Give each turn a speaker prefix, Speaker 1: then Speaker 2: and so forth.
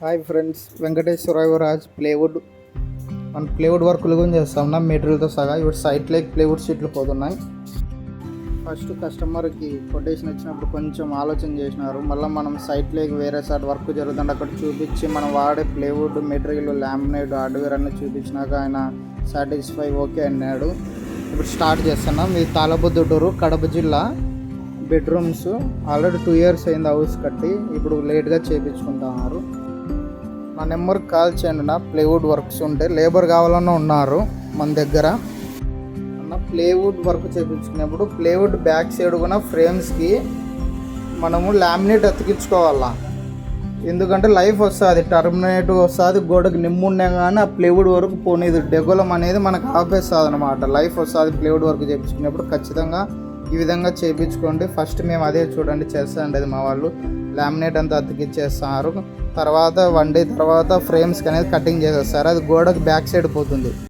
Speaker 1: Hi friends, Venkateswara Raj plywood మన plywood వర్క్లు గురించి చేస్తాం మెటీరియల్తో సగా. ఇప్పుడు సైట్లోకి ప్లేవుడ్ షీట్లు పోతున్నాయి. ఫస్ట్ కస్టమర్కి కొటేషన్ ఇచ్చినప్పుడు కొంచెం ఆలోచన చేసినారు. మళ్ళీ మనం సైట్లోకి వేరే సైడ్ వర్క్ జరుగుతుంది అక్కడ చూపించి మనం వాడే ప్లేవుడ్ మెటీరియల్ లామినేట్ హార్డ్వేర్ అన్నీ చూపించినాక ఆయన సాటిస్ఫై ఓకే అన్నాడు. ఇప్పుడు స్టార్ట్ చేస్తున్నాం. ఇది తాళబుద్దుటూరు, కడప జిల్లా. బెడ్రూమ్స్ ఆల్రెడీ 2 years అయింది హౌస్ కట్టి, ఇప్పుడు లేట్గా చేయించుకుంటున్నారు. నా నెంబర్కి కాల్ చేయండి. నా ప్లేవుడ్ వర్క్స్ ఉంటే లేబర్ కావాలన్నా ఉన్నారు మన దగ్గర. అన్న ప్లేవుడ్ వర్క్ చేయించుకునేప్పుడు ప్లేవుడ్ బ్యాక్ సైడ్ కూడా ఫ్రేమ్స్కి మనము లామినేట్ అతికించుకోవాలా. ఎందుకంటే లైఫ్ వస్తుంది, టర్మినేట్ వస్తుంది, గోడకు నిమ్మున్నా కానీ ఆ ప్లేవుడ్ వరకు పోనీది, డెగోలం అనేది మనకు ఆపేస్తుంది అనమాట. లైఫ్ వస్తుంది ప్లేవుడ్ వర్క్ చేయించుకునేప్పుడు. ఖచ్చితంగా ఈ విధంగా చేయించుకోండి. ఫస్ట్ మేము అదే చూడండి చేస్తాండి, అది మా వాళ్ళు లామినేట్ అంతా అతికిచ్చేస్తారు. తర్వాత 1 day తర్వాత ఫ్రేమ్స్కి అనేది కటింగ్ చేసేస్తారు. అది గోడకు బ్యాక్ సైడ్ పోతుంది.